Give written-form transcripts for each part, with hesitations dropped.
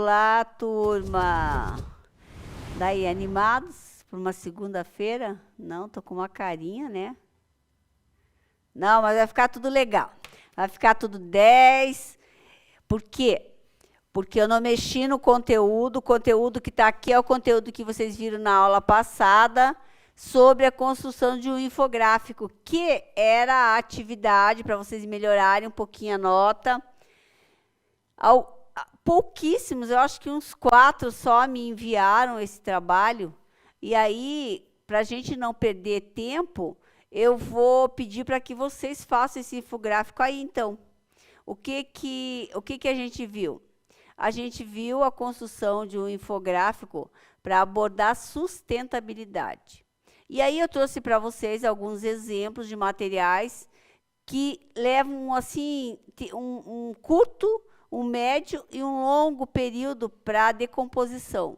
Olá, turma! Daí, animados por uma segunda-feira? Não, tô com uma carinha, né? Não, mas vai ficar tudo legal. Vai ficar tudo 10. Por quê? Porque eu não mexi no conteúdo. O conteúdo que está aqui é o conteúdo que vocês viram na aula passada sobre a construção de um infográfico, que era a atividade para vocês melhorarem um pouquinho a nota. Pouquíssimos, eu acho que uns 4 só me enviaram esse trabalho. E aí, para a gente não perder tempo, eu vou pedir para que vocês façam esse infográfico aí, então. O que a gente viu? A gente viu a construção de um infográfico para abordar sustentabilidade. E aí eu trouxe para vocês alguns exemplos de materiais que levam assim um curto, um médio e um longo período para decomposição.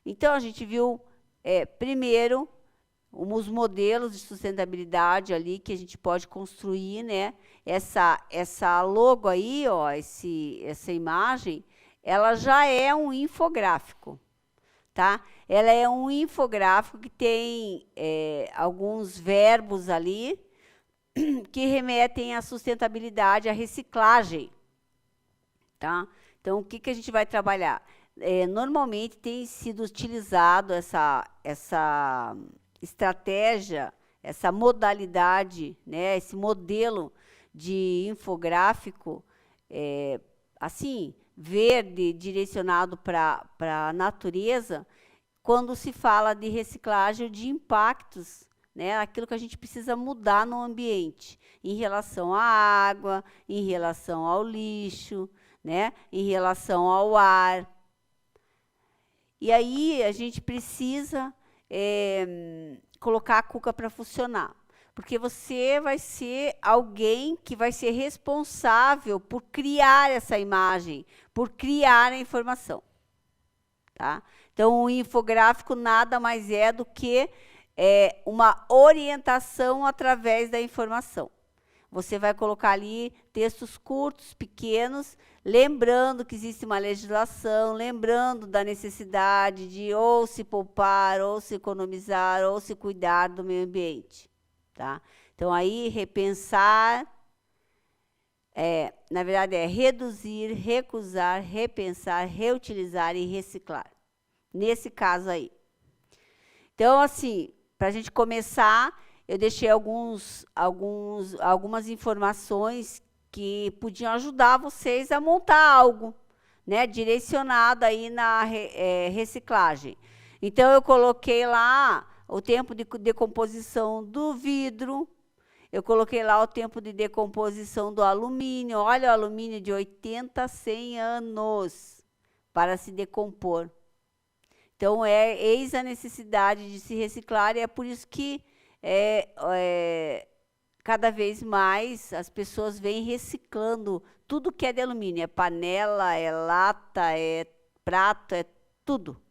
Então, a gente viu, primeiro, os modelos de sustentabilidade ali que a gente pode construir, né? Essa logo aí, ó, essa imagem, ela já é um infográfico, tá? Ela é um infográfico que tem alguns verbos ali que remetem à sustentabilidade, à reciclagem. Tá? Então, o que a gente vai trabalhar? Normalmente tem sido utilizado essa estratégia, essa modalidade, né, esse modelo de infográfico, assim, verde, direcionado para a natureza, quando se fala de reciclagem ou de impactos, né, aquilo que a gente precisa mudar no ambiente, em relação à água, em relação ao lixo, né, em relação ao ar. E aí a gente precisa colocar a cuca para funcionar, porque você vai ser alguém que vai ser responsável por criar essa imagem, por criar a informação. Tá? Então, o infográfico nada mais é do que uma orientação através da informação. Você vai colocar ali textos curtos, pequenos, lembrando que existe uma legislação, lembrando da necessidade de ou se poupar, ou se economizar, ou se cuidar do meio ambiente. Tá? Então, aí, repensar, na verdade, é reduzir, recusar, repensar, reutilizar e reciclar. Nesse caso aí. Então, assim, para a gente começar, eu deixei algumas informações que podiam ajudar vocês a montar algo, né, direcionado aí na reciclagem. Então, eu coloquei lá o tempo de decomposição do vidro, eu coloquei lá o tempo de decomposição do alumínio. Olha, o alumínio de 80 a 100 anos para se decompor. Então, eis a necessidade de se reciclar, e é por isso que cada vez mais as pessoas vêm reciclando tudo que é de alumínio. É panela, é lata, é prato, é tudo.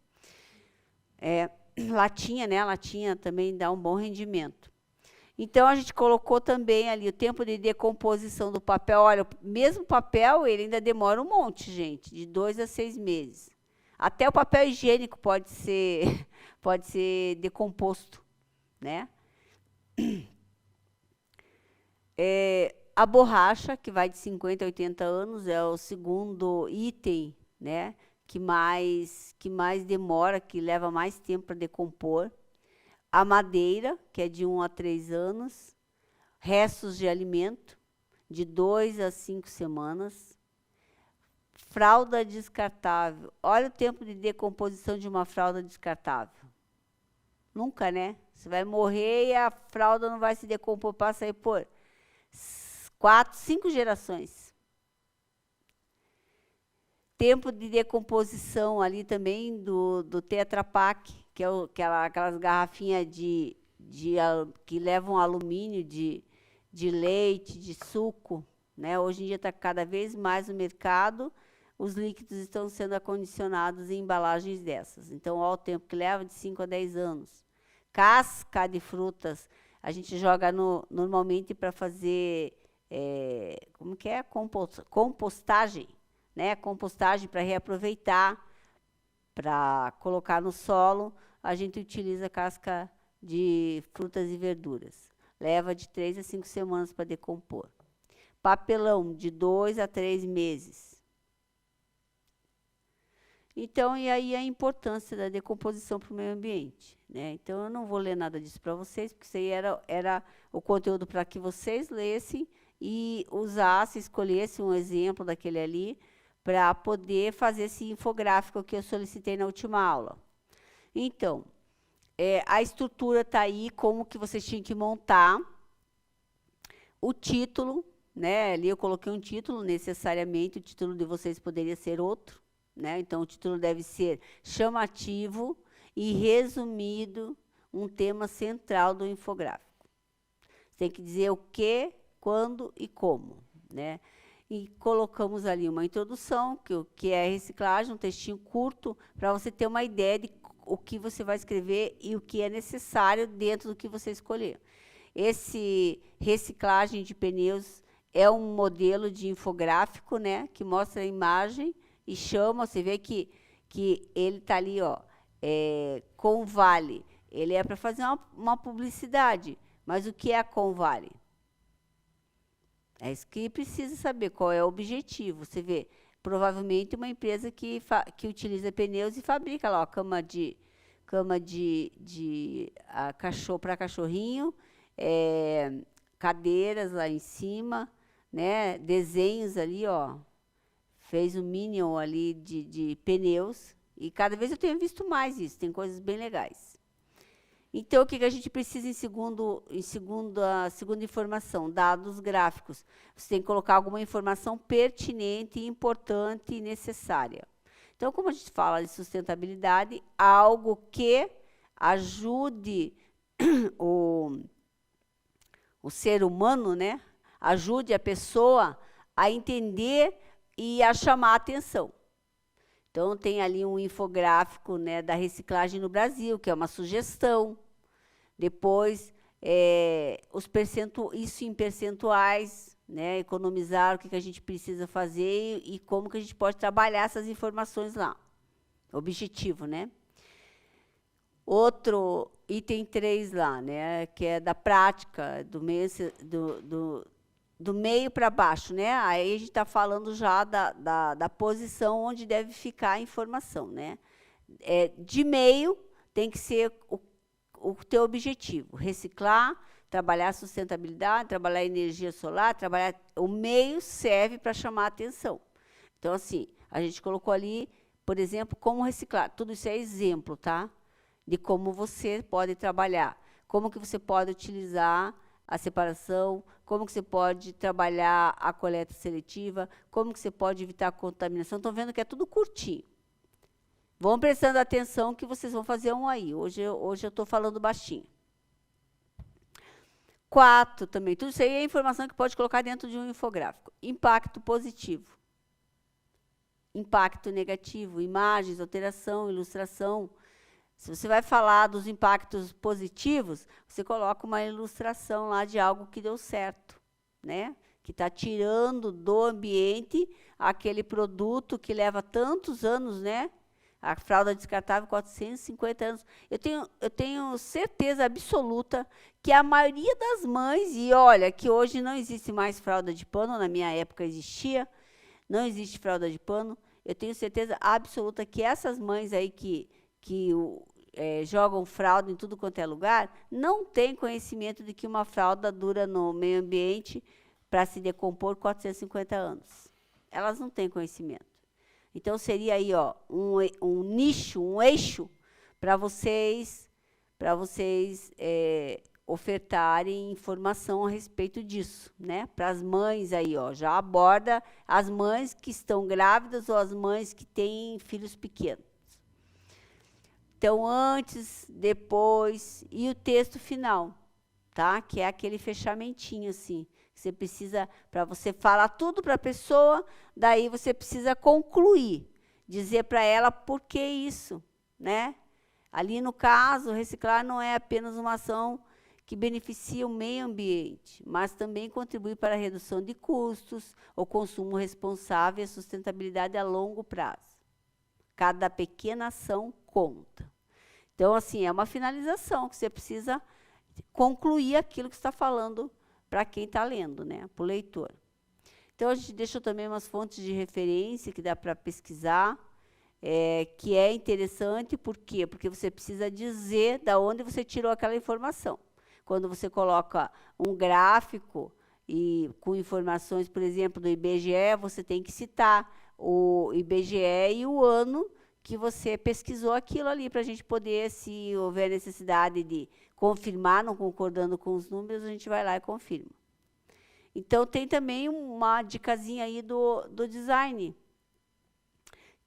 Latinha, né? Latinha também dá um bom rendimento. Então, a gente colocou também ali o tempo de decomposição do papel. Olha, o mesmo papel, ele ainda demora um monte, gente, de 2 a 6 meses. Até o papel higiênico pode ser decomposto, né? A borracha, que vai de 50 a 80 anos, é o segundo item, né, que mais demora, que leva mais tempo para decompor. A madeira, que é de 1 a 3 anos. Restos de alimento, de 2 a 5 semanas. Fralda descartável. Olha o tempo de decomposição de uma fralda descartável. Nunca, né? Você vai morrer e a fralda não vai se decompor, passa aí por 4, 5 gerações. Tempo de decomposição ali também do Tetra Pak, que é aquelas garrafinhas que levam alumínio de leite, de suco, né? Hoje em dia está cada vez mais no mercado, os líquidos estão sendo acondicionados em embalagens dessas. Então, olha o tempo que leva, de 5 a 10 anos. Casca de frutas, a gente joga normalmente para fazer, compostagem, né? Compostagem para reaproveitar, para colocar no solo, a gente utiliza casca de frutas e verduras. Leva de 3 a 5 semanas para decompor. Papelão, de 2 a 3 meses. Então, e aí a importância da decomposição para o meio ambiente, né? Então, eu não vou ler nada disso para vocês, porque isso aí era o conteúdo para que vocês lessem e usassem, escolhessem um exemplo daquele ali, para poder fazer esse infográfico que eu solicitei na última aula. Então, a estrutura está aí, como que vocês tinham que montar. O título, né? Ali eu coloquei um título, necessariamente, o título de vocês poderia ser outro, né? Então, o título deve ser chamativo e resumido, um tema central do infográfico. Você tem que dizer o que, quando e como, né? E colocamos ali uma introdução, que é reciclagem, um textinho curto, para você ter uma ideia de o que você vai escrever e o que é necessário dentro do que você escolher. Esse reciclagem de pneus é um modelo de infográfico, né, que mostra a imagem e chama, você vê que ele está ali, ó, Convale. Ele é para fazer uma publicidade, mas o que é a Convale? É isso que precisa saber, qual é o objetivo. Você vê, provavelmente uma empresa que utiliza pneus e fabrica lá, ó, cama de cachorro para cachorrinho, cadeiras lá em cima, né? Desenhos ali, ó. Fez um minion ali de pneus. E cada vez eu tenho visto mais isso, tem coisas bem legais. Então, o que a gente precisa em segunda informação? Dados gráficos. Você tem que colocar alguma informação pertinente, importante e necessária. Então, como a gente fala de sustentabilidade, algo que ajude o ser humano, né? Ajude a pessoa a entender e a chamar a atenção. Então, tem ali um infográfico, né, da reciclagem no Brasil, que é uma sugestão. Depois, isso em percentuais, né, economizar, o que a gente precisa fazer e como que a gente pode trabalhar essas informações lá. Objetivo, né? Outro item 3 lá, né, que é da prática, do meio para baixo, né? Aí a gente está falando já da posição onde deve ficar a informação, né? De meio tem que ser o teu objetivo, reciclar, trabalhar a sustentabilidade, trabalhar a energia solar, o meio serve para chamar a atenção. Então, assim, a gente colocou ali, por exemplo, como reciclar. Tudo isso é exemplo, tá? De como você pode trabalhar, como que você pode utilizar a separação, como que você pode trabalhar a coleta seletiva, como que você pode evitar a contaminação. Estão vendo que é tudo curtinho. Vão prestando atenção que vocês vão fazer um aí. Hoje eu estou falando baixinho. 4 também. Tudo isso aí é informação que pode colocar dentro de um infográfico. Impacto positivo. Impacto negativo. Imagens, alteração, ilustração. Se você vai falar dos impactos positivos, você coloca uma ilustração lá de algo que deu certo, né? Que está tirando do ambiente aquele produto que leva tantos anos, né? A fralda descartável, 450 anos. Eu tenho certeza absoluta que a maioria das mães, e olha, que hoje não existe mais fralda de pano, na minha época existia, não existe fralda de pano, eu tenho certeza absoluta que essas mães aí que jogam fralda em tudo quanto é lugar, não têm conhecimento de que uma fralda dura no meio ambiente para se decompor 450 anos. Elas não têm conhecimento. Então, seria aí, ó, um nicho, um eixo para vocês ofertarem informação a respeito disso, né? Para as mães aí, ó, já aborda as mães que estão grávidas ou as mães que têm filhos pequenos. Então, antes, depois e o texto final, tá? Que é aquele fechamentinho assim. Você precisa, para você falar tudo para a pessoa, daí você precisa concluir, dizer para ela por que isso, né? Ali no caso, reciclar não é apenas uma ação que beneficia o meio ambiente, mas também contribui para a redução de custos, o consumo responsável e a sustentabilidade a longo prazo. Cada pequena ação conta. Então, assim, é uma finalização que você precisa concluir aquilo que você está falando para quem está lendo, né? Para o leitor. Então, a gente deixou também umas fontes de referência que dá para pesquisar, que é interessante, por quê? Porque você precisa dizer de onde você tirou aquela informação. Quando você coloca um gráfico e com informações, por exemplo, do IBGE, você tem que citar o IBGE e o ano que você pesquisou aquilo ali, para a gente poder, se houver necessidade de confirmar, não concordando com os números, a gente vai lá e confirma. Então, tem também uma dicasinha aí do design,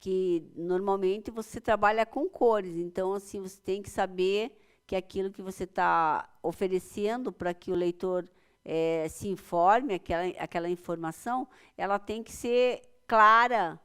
que normalmente você trabalha com cores. Então, assim, você tem que saber que aquilo que você está oferecendo para que o leitor se informe, aquela informação, ela tem que ser clara,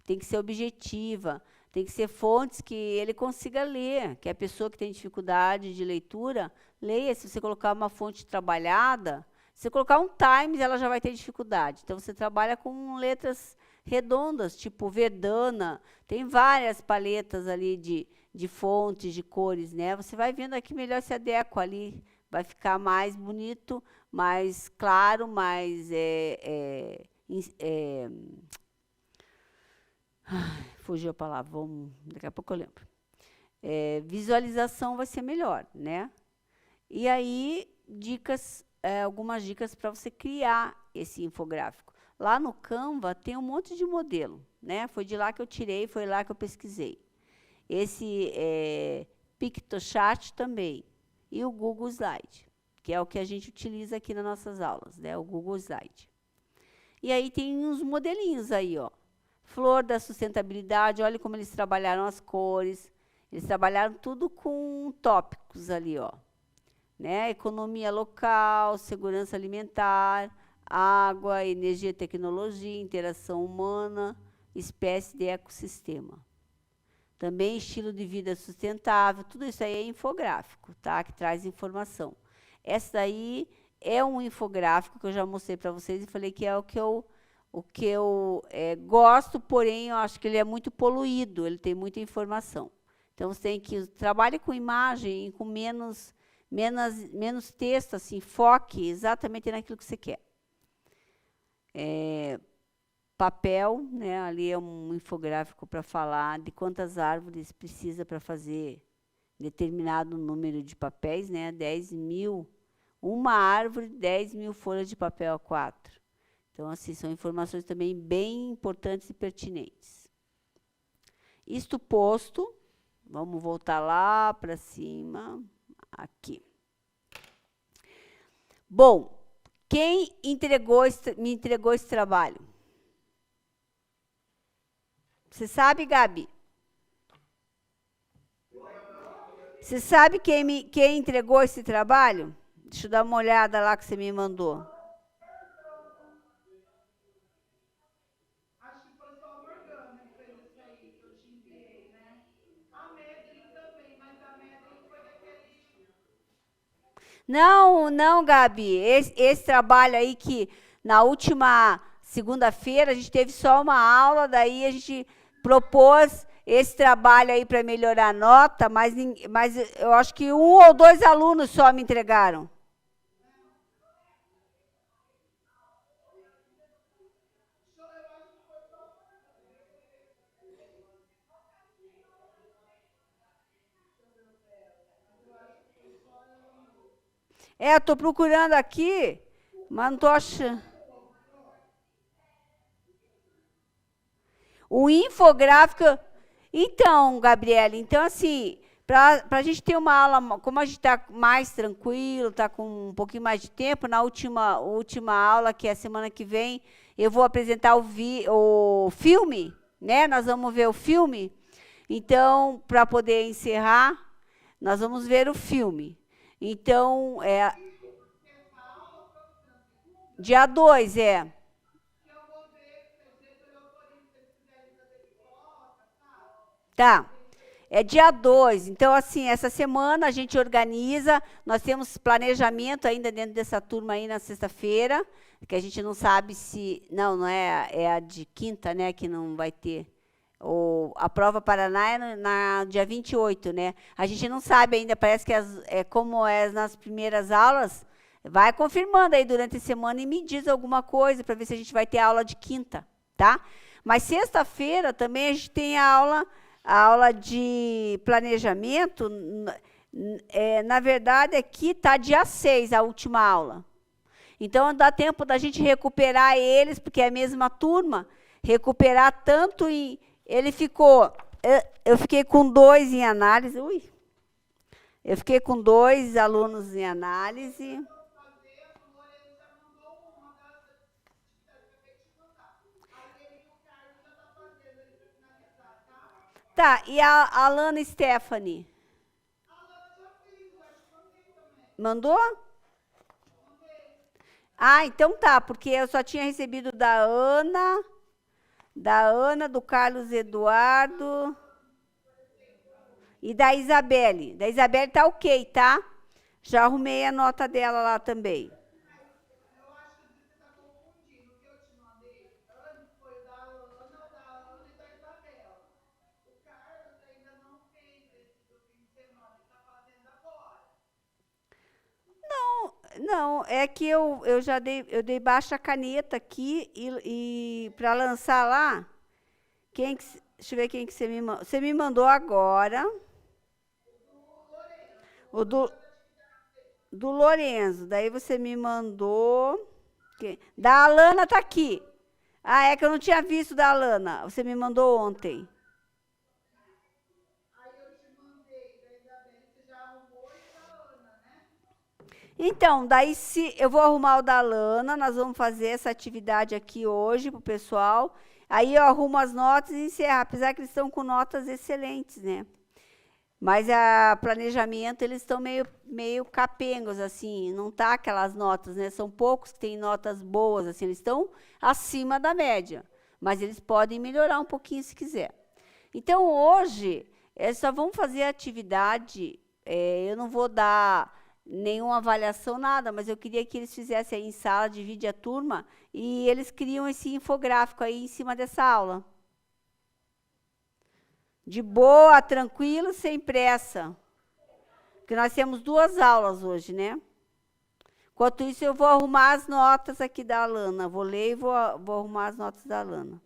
tem que ser objetiva, tem que ser fontes que ele consiga ler, que a pessoa que tem dificuldade de leitura, leia. Se você colocar uma fonte trabalhada, se você colocar um Times, ela já vai ter dificuldade. Então, você trabalha com letras redondas, tipo Verdana, tem várias paletas ali de fontes, de cores, né? Você vai vendo aqui melhor se adequa ali, vai ficar mais bonito, mais claro, mais... fugiu a palavra, daqui a pouco eu lembro. Visualização vai ser melhor, né? E aí, algumas dicas para você criar esse infográfico. Lá no Canva tem um monte de modelo, né? Foi de lá que eu tirei, foi lá que eu pesquisei. Esse PictoChart também. E o Google Slide, que é o que a gente utiliza aqui nas nossas aulas, né? O Google Slide. E aí tem uns modelinhos aí, ó. Flor da sustentabilidade, olha como eles trabalharam as cores. Eles trabalharam tudo com tópicos ali, ó. Né? Economia local, segurança alimentar, água, energia e tecnologia, interação humana, espécie de ecossistema. Também estilo de vida sustentável, tudo isso aí é infográfico, tá? Que traz informação. Essa daí é um infográfico que eu já mostrei para vocês e falei que é o que eu gosto, porém eu acho que ele é muito poluído, ele tem muita informação. Então, você tem que trabalhe com imagem e com menos texto, assim, foque exatamente naquilo que você quer. Papel, né? Ali é um infográfico para falar de quantas árvores precisa para fazer determinado número de papéis, né? 10.000, uma árvore, 10.000 folhas de papel A4. Então, assim, são informações também bem importantes e pertinentes. Isto posto, vamos voltar lá para cima, aqui. Bom, quem me entregou esse trabalho? Você sabe, Gabi? Você sabe quem entregou esse trabalho? Deixa eu dar uma olhada lá que você me mandou. Acho que foi só a Morgana que fez isso aí que eu te enviei, né? A Medlin também, mas a Medlin foi daquele... Não, Gabi. Esse trabalho aí que na última segunda-feira a gente teve só uma aula, daí a gente propôs esse trabalho aí para melhorar a nota, mas eu acho que 1 ou 2 alunos só me entregaram. Eu estou procurando aqui, mas não estou achando. O infográfico... Então, Gabriela, então assim, para a gente ter uma aula, como a gente está mais tranquilo, está com um pouquinho mais de tempo, na última aula, que é a semana que vem, eu vou apresentar o filme, né? Nós vamos ver o filme. Então, para poder encerrar, nós vamos ver o filme. Então, dia 2, Que eu vou ver, se eu autorizo, se eles quiserem fazer pipoca, sabe? Tá. É dia 2. Então, assim, essa semana a gente organiza. Nós temos planejamento ainda dentro dessa turma aí na sexta-feira, que a gente não sabe se. Não, não é, é a de quinta, né? Que não vai ter. A prova Paraná é dia 28, né? A gente não sabe ainda, parece que é como é nas primeiras aulas. Vai confirmando aí durante a semana e me diz alguma coisa para ver se a gente vai ter aula de quinta, tá? Mas sexta-feira também a gente tem a aula de planejamento. Na verdade, aqui está dia 6, a última aula. Então, dá tempo da gente recuperar eles, porque é a mesma turma, recuperar tanto em. Ele ficou. Eu fiquei com 2 em análise. Ui! Eu fiquei com 2 alunos em análise. Tá, e a Alana Stephanie? Mandou? Ah, então tá, porque eu só tinha recebido da Ana, do Carlos Eduardo e da Isabelle. Da Isabelle tá ok, tá? Já arrumei a nota dela lá também. Eu acho que você está confundindo. O que eu te mandei antes foi o da Ana e da Isabela. O Carlos ainda não fez esse do fim de semana, ele está fazendo agora. Não, é que eu já dei baixa caneta aqui e para lançar lá, deixa eu ver quem que você me mandou. Você me mandou agora o do Lorenzo. Daí você me mandou. Da Alana tá aqui. Ah, é que eu não tinha visto da Alana. Você me mandou ontem. Aí eu te mandei da Isabela, você já arrumou e o da Ana, né? Então, daí se eu vou arrumar o da Alana, nós vamos fazer essa atividade aqui hoje pro pessoal. Aí eu arrumo as notas e encerro, apesar que eles estão com notas excelentes, né? Mas a planejamento, eles estão meio capengos, assim, não tá aquelas notas, né? São poucos que têm notas boas, assim, eles estão acima da média, mas eles podem melhorar um pouquinho se quiser. Então, hoje, só vamos fazer a atividade, eu não vou dar nenhuma avaliação, nada, mas eu queria que eles fizessem aí em sala, divide a turma, e eles criam esse infográfico aí em cima dessa aula. De boa, tranquilo, sem pressa. Porque nós temos 2 aulas hoje, né? Enquanto isso, eu vou arrumar as notas aqui da Alana. Vou ler e vou arrumar as notas da Alana.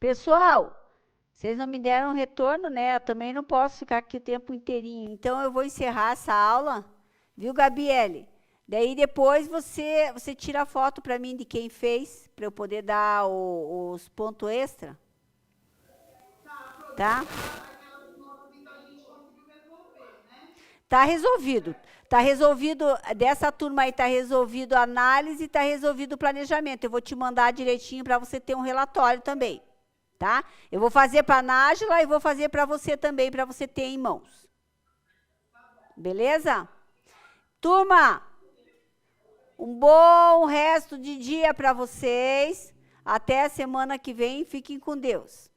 Pessoal, vocês não me deram retorno, né? Eu também não posso ficar aqui o tempo inteirinho. Então, eu vou encerrar essa aula, viu, Gabriele? Daí, depois, você tira a foto para mim de quem fez, para eu poder dar os pontos extra. Tá? Aquelas notas, então a gente conseguiu resolver, né? Tá resolvido. Tá resolvido, dessa turma aí tá resolvido a análise e tá resolvido o planejamento. Eu vou te mandar direitinho para você ter um relatório também, tá? Eu vou fazer para a Nájila e vou fazer para você também, para você ter em mãos. Beleza? Turma, um bom resto de dia para vocês. Até a semana que vem. Fiquem com Deus.